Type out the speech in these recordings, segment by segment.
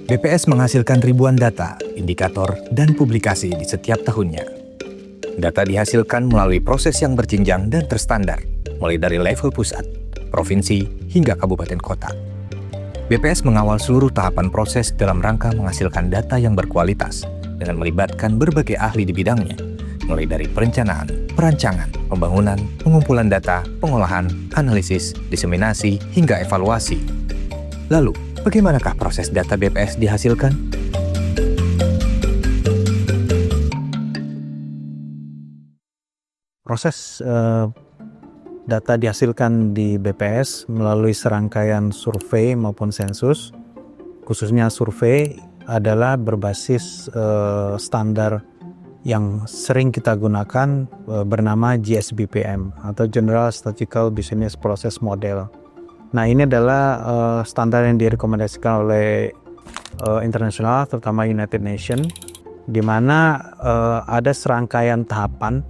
BPS menghasilkan ribuan data, indikator, dan publikasi di setiap tahunnya. Data dihasilkan melalui proses yang berjenjang dan terstandar, mulai dari level pusat, provinsi, hingga kabupaten kota. BPS mengawal seluruh tahapan proses dalam rangka menghasilkan data yang berkualitas dengan melibatkan berbagai ahli di bidangnya, mulai dari perencanaan, perancangan, pembangunan, pengumpulan data, pengolahan, analisis, diseminasi, hingga evaluasi. Lalu, bagaimanakah proses data BPS dihasilkan? Proses data dihasilkan di BPS melalui serangkaian survei maupun sensus, khususnya survei adalah berbasis standar yang sering kita gunakan bernama GSBPM atau General Statistical Business Process Model. Nah, ini adalah standar yang direkomendasikan oleh internasional, terutama United Nations, di mana ada serangkaian tahapan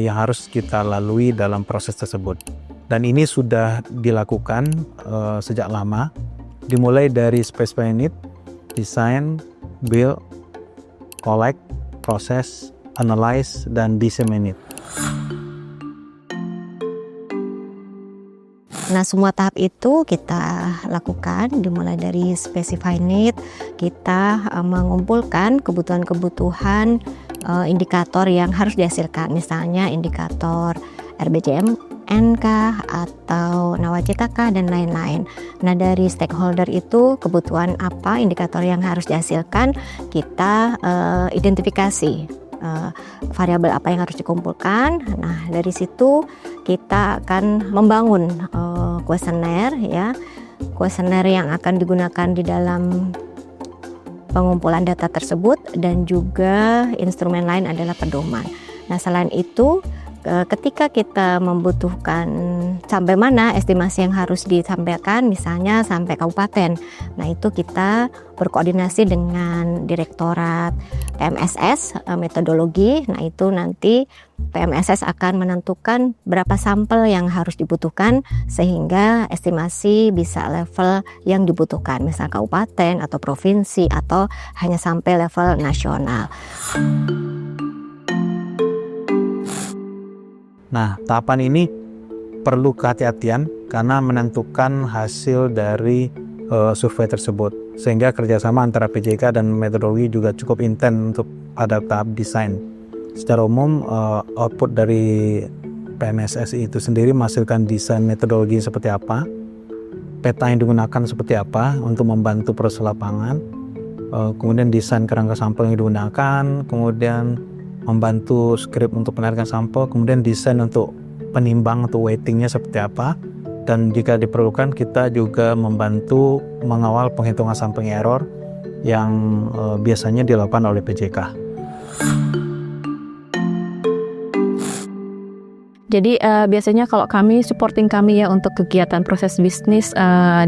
yang harus kita lalui dalam proses tersebut. Dan ini sudah dilakukan sejak lama, dimulai dari specify need, design, build, collect, proses, analyze, dan disseminate. Nah, semua tahap itu kita lakukan dimulai dari specify need, kita mengumpulkan kebutuhan-kebutuhan indikator yang harus dihasilkan, misalnya indikator RBJMN atau nawacita dan lain-lain. Nah, dari stakeholder itu kebutuhan apa, indikator yang harus dihasilkan, kita identifikasi variabel apa yang harus dikumpulkan. Nah, dari situ kita akan membangun kuesioner, ya, kuesioner yang akan digunakan di dalam pengumpulan data tersebut, dan juga instrumen lain adalah pedoman. Nah, selain itu, ketika kita membutuhkan sampai mana estimasi yang harus disampaikan, misalnya sampai kabupaten, nah itu kita berkoordinasi dengan Direktorat PMSS metodologi. Nah, itu nanti PMSS akan menentukan berapa sampel yang harus dibutuhkan sehingga estimasi bisa level yang dibutuhkan, misal kabupaten atau provinsi atau hanya sampai level nasional. Nah, tahapan ini perlu kehati-hatian karena menentukan hasil dari survei tersebut. Sehingga kerjasama antara PJK dan metodologi juga cukup intens untuk pada tahap desain. Secara umum, output dari PMSSI itu sendiri menghasilkan desain metodologi seperti apa, peta yang digunakan seperti apa untuk membantu proses lapangan, kemudian desain kerangka sampel yang digunakan, kemudian membantu skrip untuk penarikan sampel, kemudian desain untuk penimbang atau weightingnya seperti apa, dan jika diperlukan kita juga membantu mengawal penghitungan sampling error yang biasanya dilakukan oleh PJK. Jadi biasanya kalau supporting kami ya untuk kegiatan proses bisnis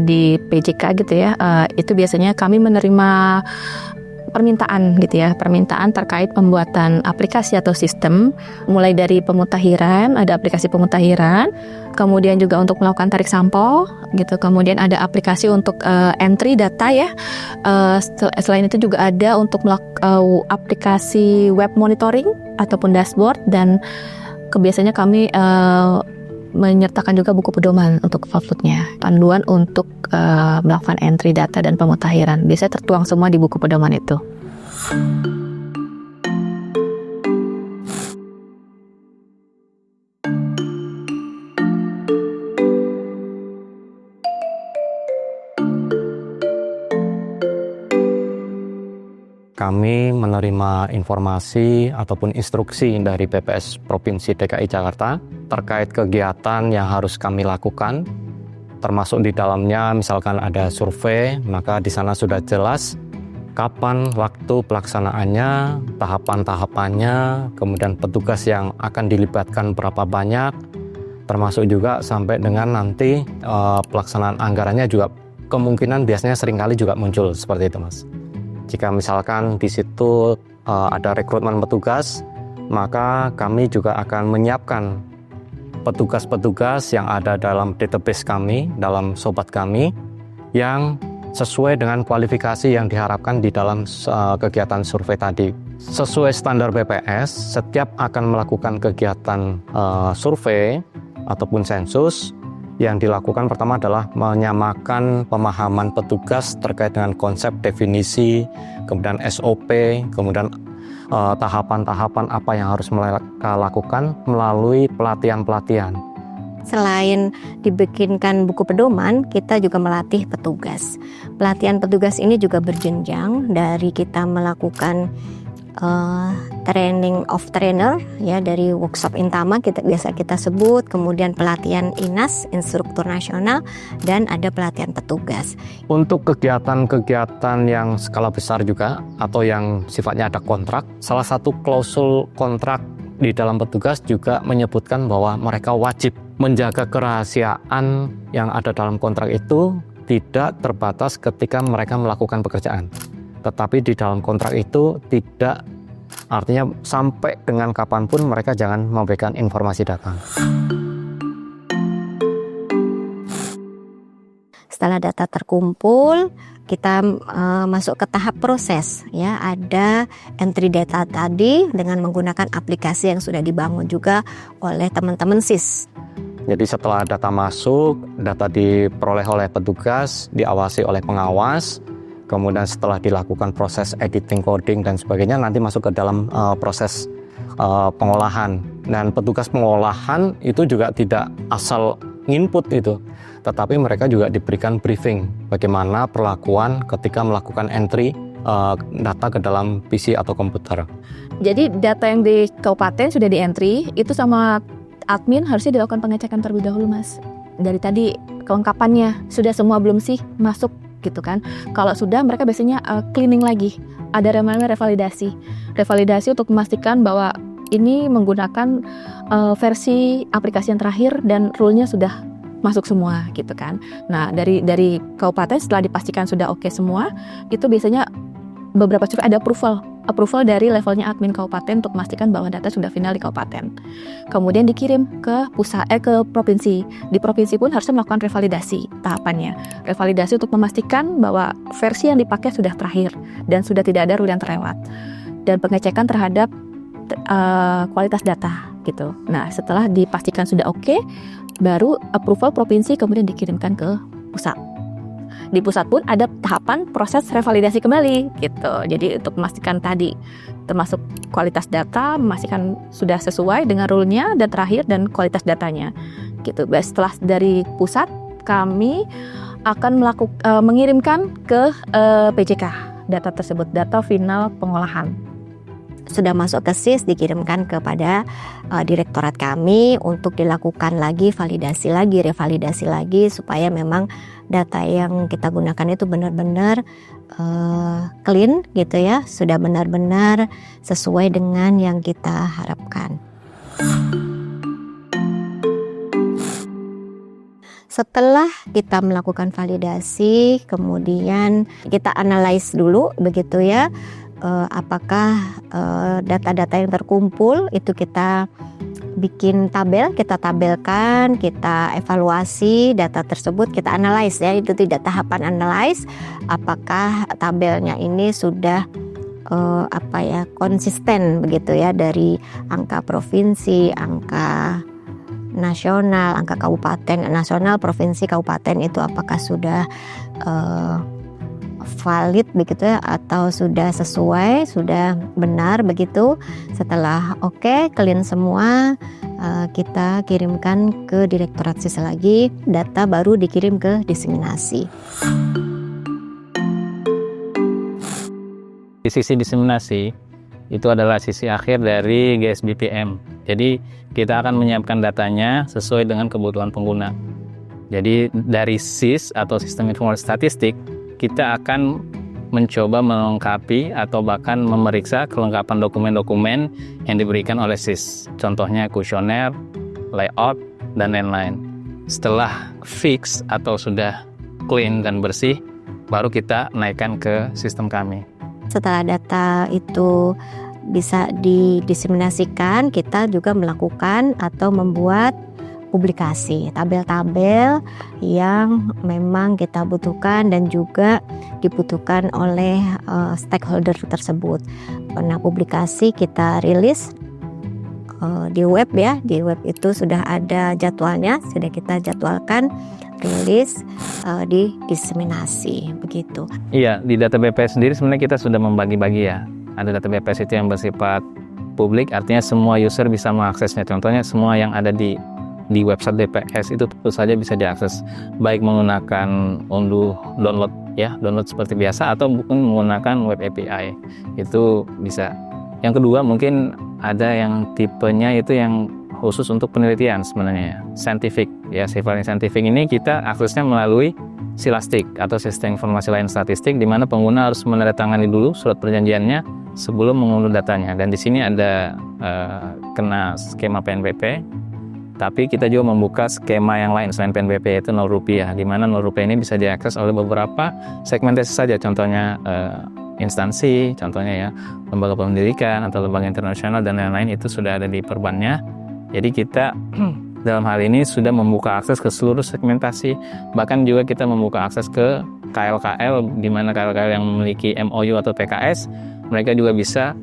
di PJK gitu ya, itu biasanya kami menerima permintaan gitu ya, permintaan terkait pembuatan aplikasi atau sistem, mulai dari pemutahiran, ada aplikasi pemutahiran, kemudian juga untuk melakukan tarik sampel gitu, kemudian ada aplikasi untuk entry data ya, selain itu juga ada untuk aplikasi web monitoring ataupun dashboard, dan biasanya kami menyertakan juga buku pedoman untuk outputnya, panduan untuk melakukan entry data dan pemutahiran. Biasanya tertuang semua di buku pedoman itu. Kami menerima informasi ataupun instruksi dari BPS Provinsi DKI Jakarta terkait kegiatan yang harus kami lakukan, termasuk di dalamnya misalkan ada survei, maka di sana sudah jelas kapan waktu pelaksanaannya, tahapan-tahapannya, kemudian petugas yang akan dilibatkan berapa banyak, termasuk juga sampai dengan nanti pelaksanaan anggarannya juga kemungkinan biasanya seringkali juga muncul seperti itu, Mas. Jika misalkan di situ ada rekrutmen petugas, maka kami juga akan menyiapkan petugas-petugas yang ada dalam database kami, dalam sobat kami, yang sesuai dengan kualifikasi yang diharapkan di dalam kegiatan survei tadi. Sesuai standar BPS, setiap akan melakukan kegiatan survei ataupun sensus, yang dilakukan pertama adalah menyamakan pemahaman petugas terkait dengan konsep, definisi, kemudian SOP, kemudian tahapan-tahapan apa yang harus mereka lakukan melalui pelatihan-pelatihan. Selain dibikinkan buku pedoman, kita juga melatih petugas. Pelatihan petugas ini juga berjenjang dari kita melakukan training of trainer, ya, dari workshop Intama biasa kita sebut, kemudian pelatihan INAS, instruktur nasional, dan ada pelatihan petugas. Untuk kegiatan-kegiatan yang skala besar juga atau yang sifatnya ada kontrak, salah satu klausul kontrak di dalam petugas juga menyebutkan bahwa mereka wajib menjaga kerahasiaan yang ada dalam kontrak itu tidak terbatas ketika mereka melakukan pekerjaan. Tetapi di dalam kontrak itu tidak, artinya sampai dengan kapanpun mereka jangan memberikan informasi data. Setelah data terkumpul, kita masuk ke tahap proses, ya. Ada entry data tadi dengan menggunakan aplikasi yang sudah dibangun juga oleh teman-teman SIS. Jadi setelah data masuk, data diperoleh oleh petugas, diawasi oleh pengawas, kemudian setelah dilakukan proses editing, coding, dan sebagainya, nanti masuk ke dalam proses pengolahan. Dan petugas pengolahan itu juga tidak asal nginput itu, tetapi mereka juga diberikan briefing bagaimana perlakuan ketika melakukan entry data ke dalam PC atau komputer. Jadi data yang di kabupaten sudah di entry, itu sama admin harusnya dilakukan pengecekan terlebih dahulu, Mas. Dari tadi kelengkapannya sudah semua belum sih masuk gitu kan. Kalau sudah, mereka biasanya cleaning lagi. Ada namanya revalidasi. Revalidasi untuk memastikan bahwa ini menggunakan versi aplikasi yang terakhir dan rule-nya sudah masuk semua gitu kan. Nah, dari kabupaten setelah dipastikan sudah oke semua, itu biasanya beberapa survei ada approval dari levelnya admin kabupaten untuk memastikan bahwa data sudah final di kabupaten. Kemudian dikirim ke ke provinsi. Di provinsi pun harusnya melakukan revalidasi tahapannya. Revalidasi untuk memastikan bahwa versi yang dipakai sudah terakhir dan sudah tidak ada rule yang terlewat. Dan pengecekan terhadap kualitas data gitu. Nah, setelah dipastikan sudah oke, baru approval provinsi kemudian dikirimkan ke pusat. Di pusat pun ada tahapan proses revalidasi kembali gitu. Jadi untuk memastikan tadi termasuk kualitas data, memastikan sudah sesuai dengan rule-nya, dan terakhir dan kualitas datanya gitu. Setelah dari pusat, kami akan mengirimkan ke PJK data tersebut, data final pengolahan. Sudah masuk ke SIS, dikirimkan kepada direktorat kami untuk dilakukan lagi validasi lagi, revalidasi lagi, supaya memang data yang kita gunakan itu benar-benar clean gitu ya, sudah benar-benar sesuai dengan yang kita harapkan. Setelah kita melakukan validasi, kemudian kita analyze dulu begitu ya, apakah data-data yang terkumpul itu kita bikin tabel, kita tabelkan, kita evaluasi data tersebut, kita analyze ya, itu tidak tahapan analyze, apakah tabelnya ini sudah konsisten begitu ya, dari angka provinsi, angka nasional, angka kabupaten, nasional, provinsi, kabupaten itu apakah sudah valid begitu ya, atau sudah sesuai, sudah benar begitu. Setelah oke, clean semua, kita kirimkan ke Direktorat SIS lagi, data baru dikirim ke diseminasi. Di sisi diseminasi itu adalah sisi akhir dari GSBPM. Jadi kita akan menyiapkan datanya sesuai dengan kebutuhan pengguna. Jadi dari SIS atau Sistem Informasi Statistik, kita akan mencoba melengkapi atau bahkan memeriksa kelengkapan dokumen-dokumen yang diberikan oleh SIS. Contohnya kuesioner, layout, dan lain-lain. Setelah fix atau sudah clean dan bersih, baru kita naikkan ke sistem kami. Setelah data itu bisa didiseminasikan, kita juga melakukan atau membuat publikasi, tabel-tabel yang memang kita butuhkan dan juga dibutuhkan oleh stakeholder tersebut. Nah, publikasi kita rilis di web ya, di web itu sudah ada jadwalnya, sudah kita jadwalkan, rilis, diseminasi begitu. Iya, di data BPS sendiri sebenarnya kita sudah membagi-bagi ya. Ada data BPS itu yang bersifat publik, artinya semua user bisa mengaksesnya. Contohnya semua yang ada di website BPS itu tentu saja bisa diakses, baik menggunakan download ya, download seperti biasa atau mungkin menggunakan web API. Itu bisa. Yang kedua mungkin ada yang tipenya itu yang khusus untuk penelitian sebenarnya, scientific ya, sifatnya scientific. Ini kita aksesnya melalui Silastik atau sistem informasi lain statistik, di mana pengguna harus menandatangani dulu surat perjanjiannya sebelum mengunduh datanya. Dan di sini ada kena skema PNBP, tapi kita juga membuka skema yang lain selain PNBP, yaitu Rp0, di mana Rp0 ini bisa diakses oleh beberapa segmentasi saja, contohnya instansi, contohnya ya lembaga pendidikan atau lembaga internasional dan lain-lain, itu sudah ada di perbannya. Jadi kita dalam hal ini sudah membuka akses ke seluruh segmentasi, bahkan juga kita membuka akses ke KL-KL, di mana KL-KL yang memiliki MOU atau PKS, mereka juga bisa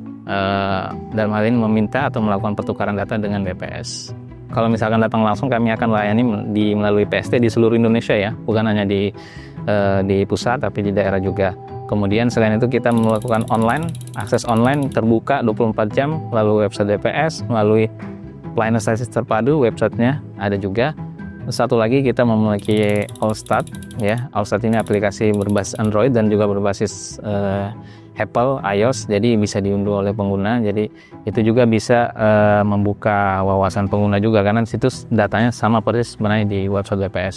dalam hal ini meminta atau melakukan pertukaran data dengan BPS. Kalau misalkan datang langsung, kami akan layani melalui PST di seluruh Indonesia ya, bukan hanya di pusat tapi di daerah juga. Kemudian selain itu kita melakukan online, akses online terbuka 24 jam melalui website BPS, melalui pelayanan statistik terpadu, websitenya ada juga. Satu lagi kita memiliki Allstat ya. Allstat ini aplikasi berbasis Android dan juga berbasis Apple iOS, jadi bisa diunduh oleh pengguna. Jadi itu juga bisa membuka wawasan pengguna juga, karena situs datanya sama persis sebenarnya di website BPS.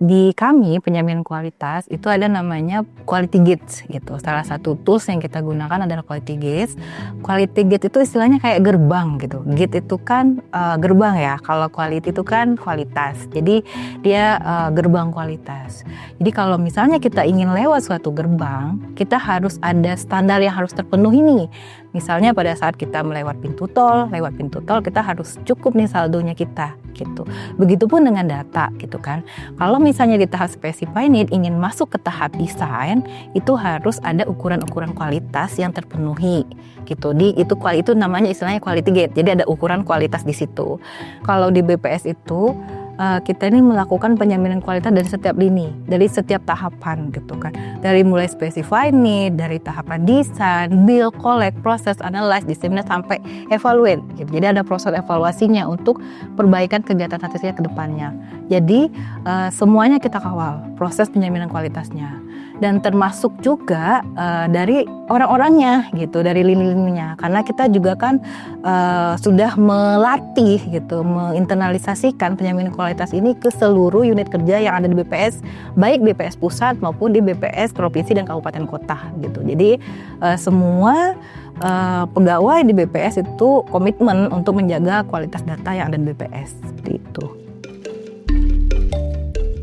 Di kami penjaminan kualitas itu ada namanya Quality Gates gitu. Salah satu tools yang kita gunakan adalah Quality Gates. Quality Gate itu istilahnya kayak gerbang gitu. Gate itu kan gerbang ya. Kalau quality itu kan kualitas. Jadi dia gerbang kualitas. Jadi kalau misalnya kita ingin lewat suatu gerbang, kita harus ada standar yang harus terpenuhi nih. Misalnya pada saat kita lewat pintu tol kita harus cukup nih saldonya kita gitu. Begitupun dengan data gitu kan. Kalau misalnya di tahap specify need ingin masuk ke tahap desain, itu harus ada ukuran-ukuran kualitas yang terpenuhi gitu. Itu namanya istilahnya quality gate. Jadi ada ukuran kualitas di situ. Kalau di BPS itu kita ini melakukan penjaminan kualitas dari setiap lini, dari setiap tahapan gitu kan. Dari mulai specify need, dari tahapan desain, build, collect, process, analyze, disseminate sampai evaluate gitu. Jadi ada proses evaluasinya untuk perbaikan kegiatan statistiknya ke depannya. Jadi semuanya kita kawal proses penjaminan kualitasnya. Dan termasuk juga dari orang-orangnya gitu, dari lini-lininya, karena kita juga kan sudah melatih gitu, menginternalisasikan penjaminan kualitas ini ke seluruh unit kerja yang ada di BPS, baik BPS pusat maupun di BPS provinsi dan kabupaten kota gitu. Jadi semua pegawai di BPS itu komitmen untuk menjaga kualitas data yang ada di BPS seperti itu.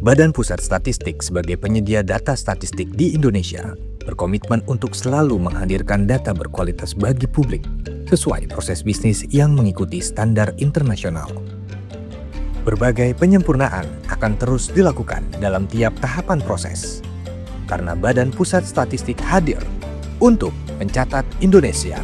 Badan Pusat Statistik sebagai penyedia data statistik di Indonesia berkomitmen untuk selalu menghadirkan data berkualitas bagi publik sesuai proses bisnis yang mengikuti standar internasional. Berbagai penyempurnaan akan terus dilakukan dalam tiap tahapan proses, karena Badan Pusat Statistik hadir untuk mencatat Indonesia.